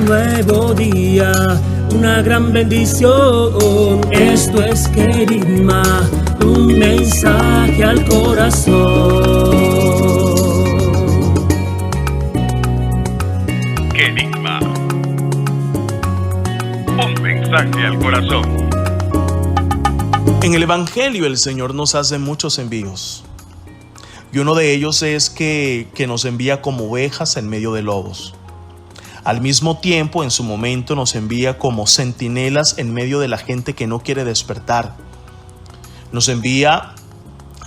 nuevo día, una gran bendición. Esto es Querigma, un mensaje al corazón. Querigma, un mensaje al corazón. En el Evangelio el Señor nos hace muchos envíos. Y uno de ellos es que nos envía como ovejas en medio de lobos. Al mismo tiempo, en su momento, nos envía como centinelas en medio de la gente que no quiere despertar. Nos envía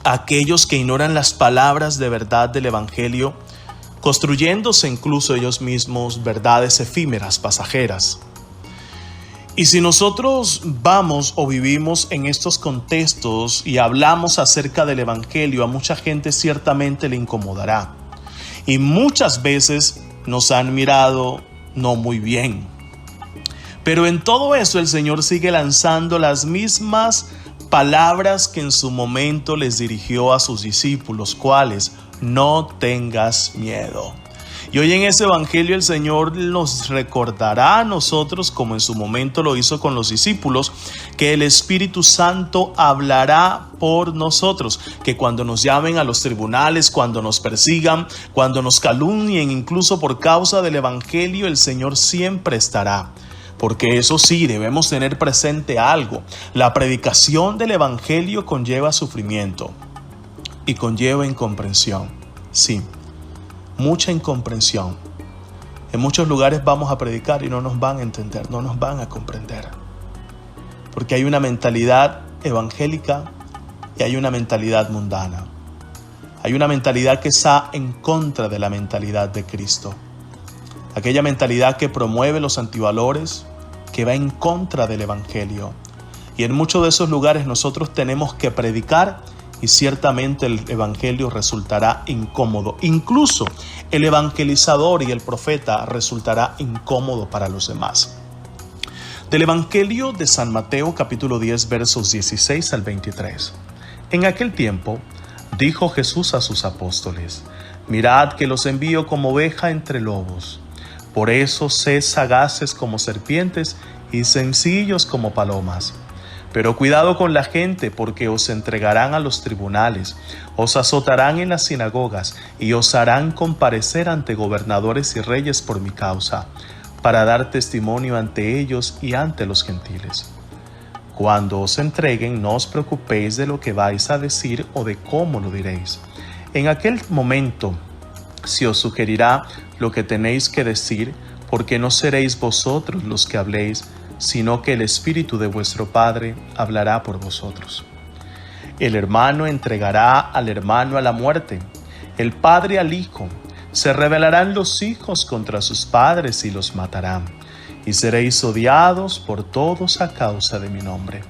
a aquellos que ignoran las palabras de verdad del Evangelio, construyéndose incluso ellos mismos verdades efímeras, pasajeras. Y si nosotros vamos o vivimos en estos contextos y hablamos acerca del Evangelio, a mucha gente ciertamente le incomodará. Y muchas veces nos han mirado no muy bien. Pero en todo eso el Señor sigue lanzando las mismas palabras que en su momento les dirigió a sus discípulos, ¿cuáles? No tengas miedo. Y hoy en ese Evangelio el Señor nos recordará a nosotros, como en su momento lo hizo con los discípulos, que el Espíritu Santo hablará por nosotros, que cuando nos llamen a los tribunales, cuando nos persigan, cuando nos calumnien, incluso por causa del Evangelio, el Señor siempre estará. Porque eso sí, debemos tener presente algo: la predicación del Evangelio conlleva sufrimiento y conlleva incomprensión. Sí. Mucha incomprensión. En muchos lugares vamos a predicar y no nos van a entender, no nos van a comprender. Porque hay una mentalidad evangélica y hay una mentalidad mundana. Hay una mentalidad que está en contra de la mentalidad de Cristo. Aquella mentalidad que promueve los antivalores, que va en contra del Evangelio. Y en muchos de esos lugares nosotros tenemos que predicar y ciertamente el Evangelio resultará incómodo. Incluso el evangelizador y el profeta resultará incómodo para los demás. Del Evangelio de San Mateo, capítulo 10, versos 16 al 23. En aquel tiempo, dijo Jesús a sus apóstoles: mirad que los envío como oveja entre lobos. Por eso sed sagaces como serpientes y sencillos como palomas. Pero cuidado con la gente, porque os entregarán a los tribunales, os azotarán en las sinagogas y os harán comparecer ante gobernadores y reyes por mi causa, para dar testimonio ante ellos y ante los gentiles. Cuando os entreguen, no os preocupéis de lo que vais a decir o de cómo lo diréis. En aquel momento se os sugerirá lo que tenéis que decir, porque no seréis vosotros los que habléis, sino que el Espíritu de vuestro Padre hablará por vosotros. El hermano entregará al hermano a la muerte, el padre al hijo. Se rebelarán los hijos contra sus padres y los matarán, y seréis odiados por todos a causa de mi nombre.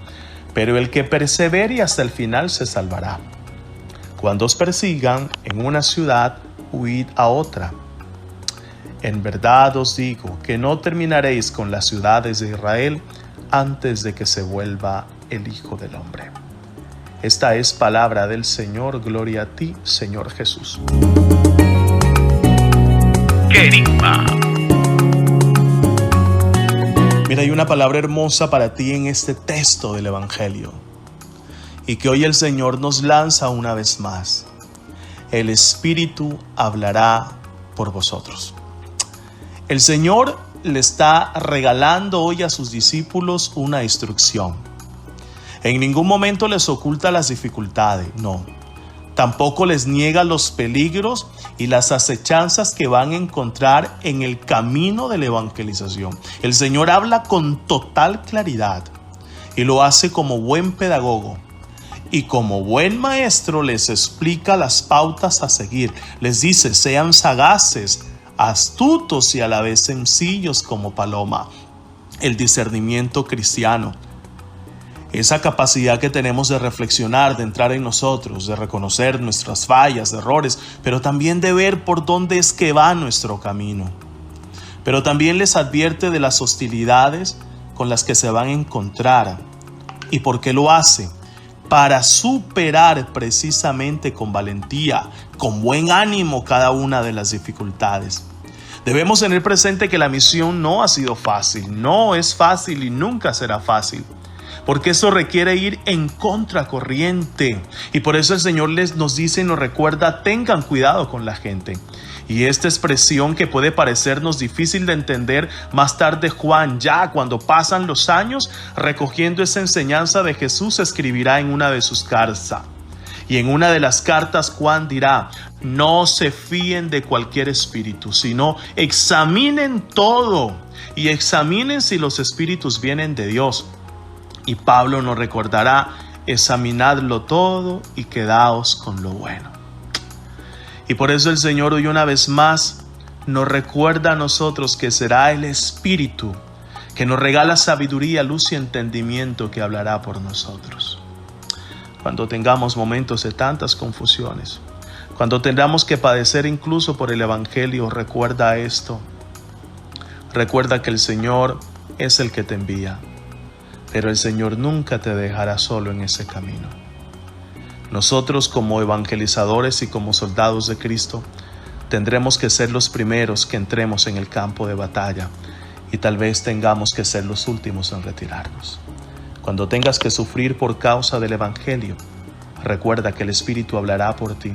Pero el que persevere hasta el final se salvará. Cuando os persigan en una ciudad, huid a otra. En verdad os digo que no terminaréis con las ciudades de Israel antes de que se vuelva el Hijo del Hombre. Esta es palabra del Señor. Gloria a ti, Señor Jesús. Querigma. Mira, hay una palabra hermosa para ti en este texto del Evangelio, y que hoy el Señor nos lanza una vez más. El Espíritu hablará por vosotros. El Señor le está regalando hoy a sus discípulos una instrucción. En ningún momento les oculta las dificultades, no. Tampoco les niega los peligros y las acechanzas que van a encontrar en el camino de la evangelización. El Señor habla con total claridad y lo hace como buen pedagogo. Y como buen maestro les explica las pautas a seguir. Les dice: sean sagaces, astutos y a la vez sencillos como paloma. El discernimiento cristiano, esa capacidad que tenemos de reflexionar, de entrar en nosotros, de reconocer nuestras fallas, errores, pero también de ver por dónde es que va nuestro camino. Pero también les advierte de las hostilidades con las que se van a encontrar. ¿Y por qué lo hace? Para superar precisamente con valentía, con buen ánimo cada una de las dificultades. Debemos tener presente que la misión no ha sido fácil, no es fácil y nunca será fácil, porque eso requiere ir en contracorriente. Y por eso el Señor nos dice y nos recuerda: tengan cuidado con la gente. Y esta expresión, que puede parecernos difícil de entender, más tarde Juan, ya cuando pasan los años, recogiendo esa enseñanza de Jesús, escribirá en una de sus cartas. Y en una de las cartas Juan dirá: no se fíen de cualquier espíritu, sino examinen todo y examinen si los espíritus vienen de Dios. Y Pablo nos recordará: examinadlo todo y quedaos con lo bueno. Y por eso el Señor hoy una vez más nos recuerda a nosotros que será el Espíritu que nos regala sabiduría, luz y entendimiento, que hablará por nosotros. Cuando tengamos momentos de tantas confusiones, cuando tengamos que padecer incluso por el Evangelio, recuerda esto. Recuerda que el Señor es el que te envía, pero el Señor nunca te dejará solo en ese camino. Nosotros, como evangelizadores y como soldados de Cristo, tendremos que ser los primeros que entremos en el campo de batalla, y tal vez tengamos que ser los últimos en retirarnos. Cuando tengas que sufrir por causa del Evangelio, recuerda que el Espíritu hablará por ti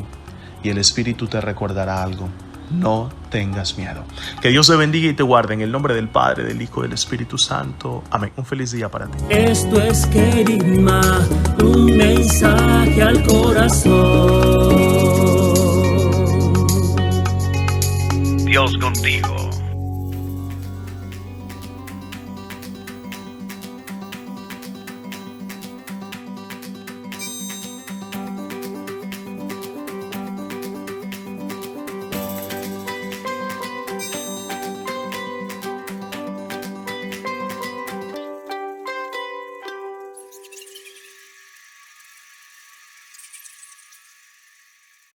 y el Espíritu te recordará algo: no tengas miedo. Que Dios te bendiga y te guarde, en el nombre del Padre, del Hijo y del Espíritu Santo. Amén. Un feliz día para ti. Esto es Querigma, un mensaje al corazón. Dios contigo.